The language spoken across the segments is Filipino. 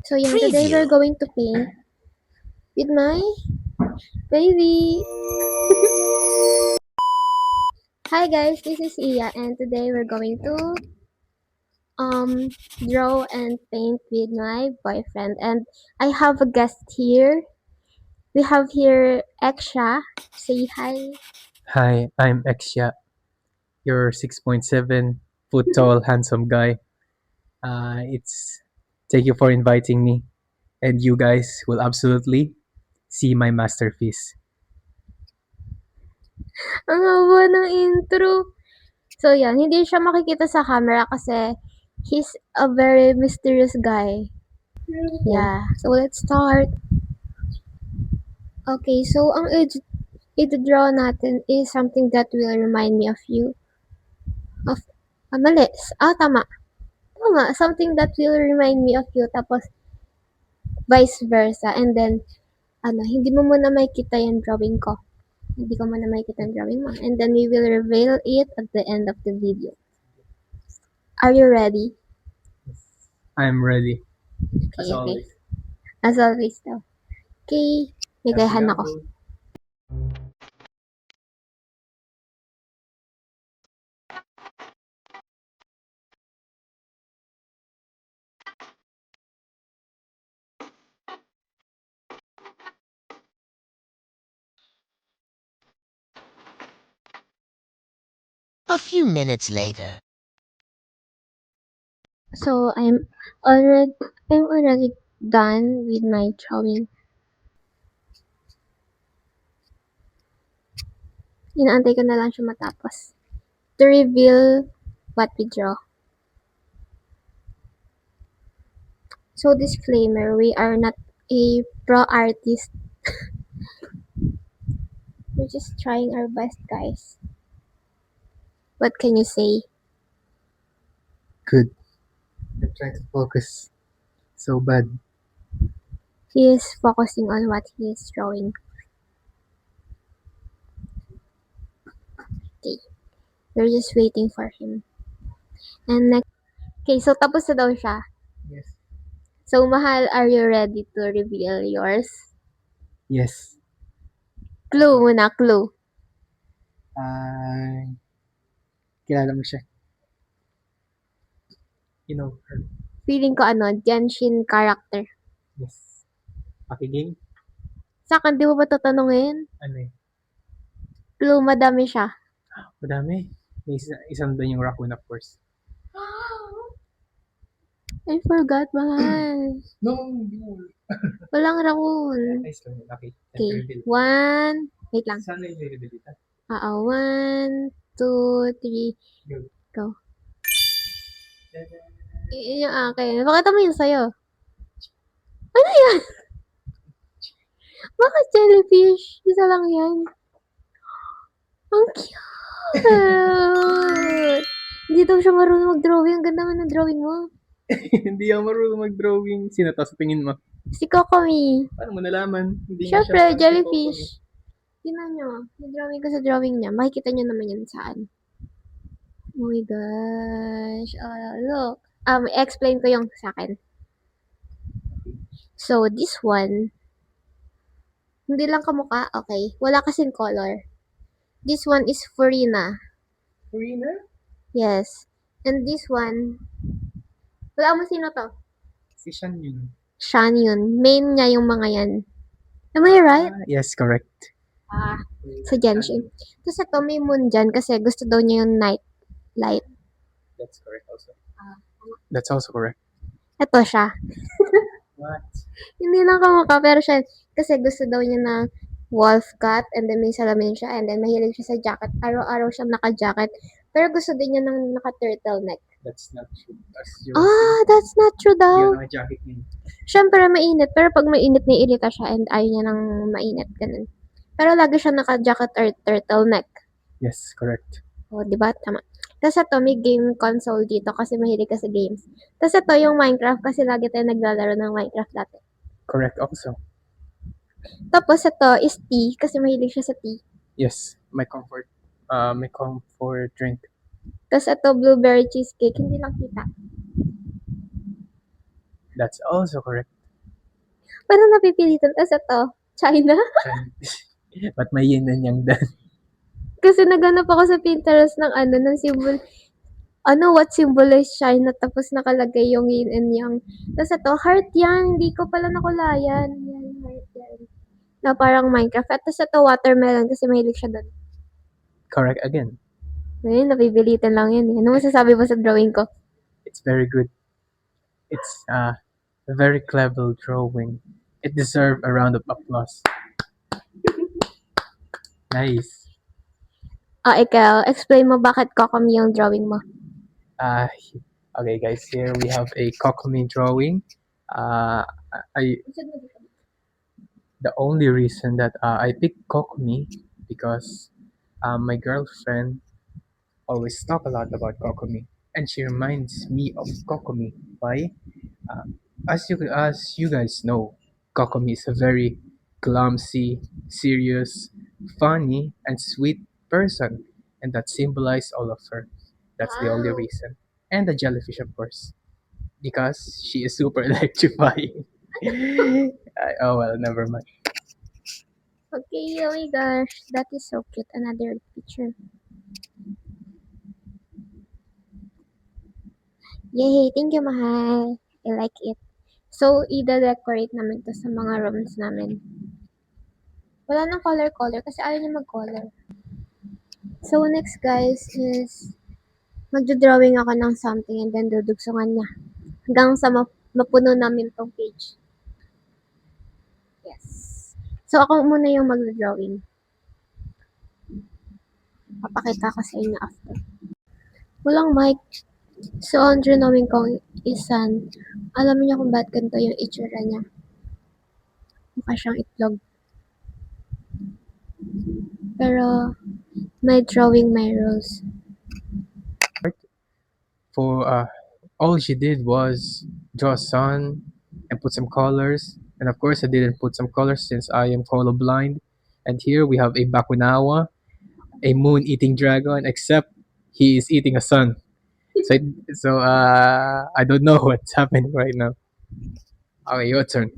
So yeah, today we're going to paint with my baby. Hi guys, this is Iya and today we're going to draw and paint with my boyfriend, and I have a guest here. We have here Eksha. Say hi. Hi, I'm Exia, your 6.7 foot tall, handsome guy. It's Thank you for inviting me, and you guys will absolutely see my masterpiece. Ang haba ng intro. So yan, hindi siya makikita sa camera kasi he's a very mysterious guy. Yeah, so let's start. Okay, so ang i-draw natin is something that will remind me of you. Mali. Tama. Tama. Something that will remind me of you. Tapos, vice versa. And then, hindi mo muna makikita yung drawing ko. Hindi ko muna makikita yung drawing mo. And then, we will reveal it at the end of the video. Are you ready? I'm ready. Okay, okay. As always daw. Okay. May gayahan ako. A few minutes later. So, I'm already done with my drawing. Inaantay ko na lang siya matapos to reveal what we draw. So disclaimer, we are not a pro artist. We're just trying our best, guys. What can you say? Good. I'm trying to focus so bad. He is focusing on what he is drawing. Okay. We're just waiting for him. And next, okay, so tapos na daw siya. Yes. So, Mahal, are you ready to reveal yours? Yes. Clue muna, clue. Kilala mo siya. You know her. Feeling ko Genshin character. Yes. Pakiging? Sa akin, di mo ba tatanungin? Ano eh? Clue, madami siya. Madami. May isang doon yung raccoon, of course. I forgot, Mahal. No, hindi mo. Walang raccoon. Nice lang. Okay. Okay. One. Wait lang. Sana yung reveal dito? 1, 2, 3. Go. Yun yung akin. Pakita mo yun sa'yo. Ano yan? Bakit jellyfish? Isa lang yan. Ang cute! Hindi daw siya marunong mag-drawing. Ang ganda nga ng drawing mo. Hindi ako marunong mag-drawing. Sino to sa tingin mo? Si Kokomi. Paano mo nalaman? Hindi Siyempre, jellyfish. Tingnan nyo. Yung drawing ko sa drawing niya. Makikita nyo naman yan saan. Oh my gosh. Look. Explain ko yung sa akin. So, this one, hindi lang kamukha, okay. Wala kasing color. This one is Furina. Furina? Yes. And this one, wala mo sino to? Si Shan yun. Shan yun. Main niya yung mga yan. Am I right? Yes, correct. Sa Genshin. Tapos ito, may moon dyan kasi gusto daw niya yung night light. That's correct also. That's also correct. Ito siya. What? Hindi lang kamukha, pero siya, kasi gusto daw niya ng wolf cut, and then may salamin siya, and then mahilig siya sa jacket. Araw-araw siyang naka-jacket. Pero gusto din niya ng naka-turtleneck. That's not true. That's not true daw. Yung jacket niya. Siyempre, mainit. Pero pag mainit, naiirita siya and ayaw niya ng mainit. Ganun. Pero lagi siya naka-jacket or turtleneck. Yes, correct. O, diba? Tama. Tapos ito, may game console dito kasi mahilig ka sa games. Tapos ito, yung Minecraft kasi lagi tayo naglalaro ng Minecraft dati. Correct also. Tapos ito is tea kasi mahilig siya sa tea. Yes, my comfort drink. Tapos ito, blueberry cheesecake. Hindi lang kita. That's also correct. Parang napipilitan. Tapos ito, China. Ba't may yin and yang din? Kasi naghanap ako sa Pinterest ng ng symbol. What symbolize China? Tapos nakalagay yung yin and yang. Tapos ito, heart yan. Hindi ko pala nakulayan. Yan, heart yan. Na parang Minecraft. At tapos ito, watermelon kasi mahilig siya doon. Correct again. Ngayon, napipilitan lang yun. Ano masasabi mo sa drawing ko? It's very good. It's a very clever drawing. It deserves a round of applause. Nice. Ikaw, explain mo bakit Kokomi yung drawing mo. Uh, okay, guys. Here we have a Kokomi drawing. The only reason that I picked Kokomi because my girlfriend always talk a lot about Kokomi, and she reminds me of Kokomi. Why? As you guys know, Kokomi is a very clumsy, serious, funny, and sweet person, and that symbolizes all of her. That's the only Wow. reason. And the jellyfish, of course, because she is super electrifying. Oh well, never mind. Okay, oh my gosh. That is so cute. Another picture. Yay! Thank you, mahal. I like it. So, i-decorate namin to sa mga rooms namin. Wala nang color-color kasi ayaw niya mag-color. So, next guys is magdodrawing ako ng something and then dudugsungan niya. Hanggang sa mapuno namin tong page. Yes. So, ako muna yung magdodrawing. Papakita ko sa inyo after. Walang mic. So, ang drawing kong isan. Alam niyo kung bakit ganito yung itsura niya. Mukha siyang itlog. Pero, may drawing, may rules. For all she did was draw a sun and put some colors, and of course I didn't put some colors since I am colorblind. And here we have a Bakunawa, a moon eating dragon, except he is eating a sun. So I don't know what's happening right now. Okay, your turn.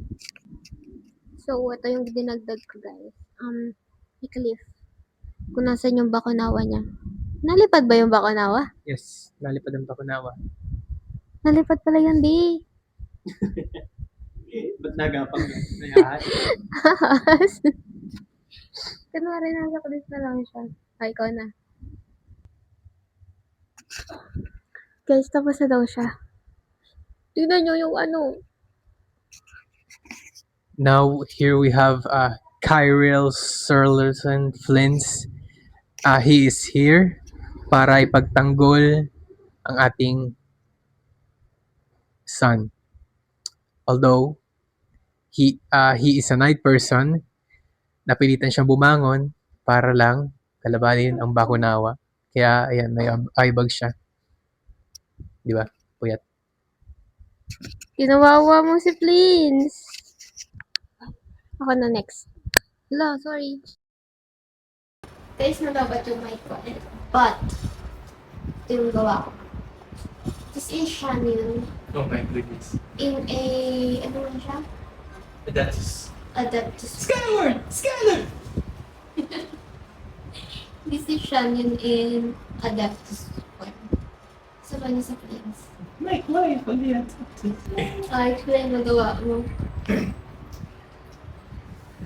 So, ito yung dinagdag ko, guys. May cliff. Kung nasan yung bakunawa niya. Nalipad ba yung bakunawa? Yes, nalipad ang Bakunawa. Nalipad pala yun, di. Ba't nagapang na? Kunwari, nasa cliff na lang siya. Ay, ikaw na. Guys, tapos na daw siya. Tignan nyo yung Now here we have Kyril Surlerton Flins. He is here para ipagtanggol ang ating sun. Although he is a night person, napilitan siyang bumangon para lang kalabanin ang Bakunawa. Kaya ayan, may eyebag siya. Di ba? Puyat. Ginawawa mo si Plins. Ako na next. Hala, sorry. Guys, nalabat yung mic ko. But, ito yung gawa ko. This is Chanel Oh my goodness. in a, ano man siya? That's Adaptus. Skyward! Skyward! This is Chanel in Adaptus form. So, ano sa Plins? Mike, why? Explain mo gawa mo.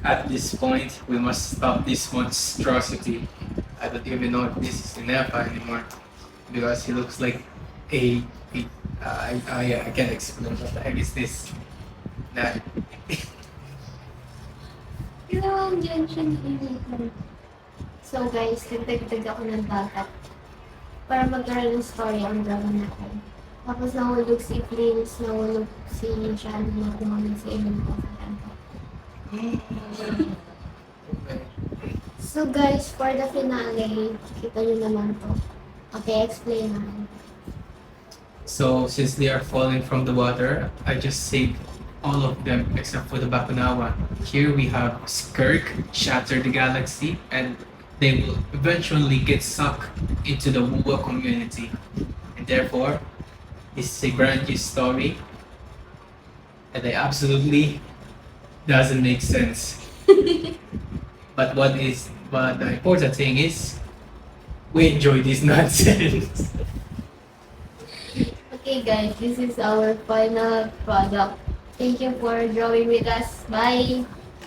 At this point, we must stop this monstrosity. I don't even know if this is Inepa anymore because he looks like I can't explain what the heck is this. Nah. Ginawa dyan siya ni So guys, nagtagtag ako ng dagat para magkaroon ng story ang drama natin. Tapos nahulog si Plins, nahulog si Shan, nahulog si Emin ko. So guys, for the finale, kita nyo naman to. Okay, explain naman. So since they are falling from the water, I just saved all of them except for the Bakunawa. Here we have Skirk shatter the galaxy, and they will eventually get sucked into the Wuwa community. And therefore, this is a grandiose story, and I absolutely doesn't make sense. But the important thing is we enjoy this nonsense. Okay guys, this is our final product. Thank you for drawing with us. Bye!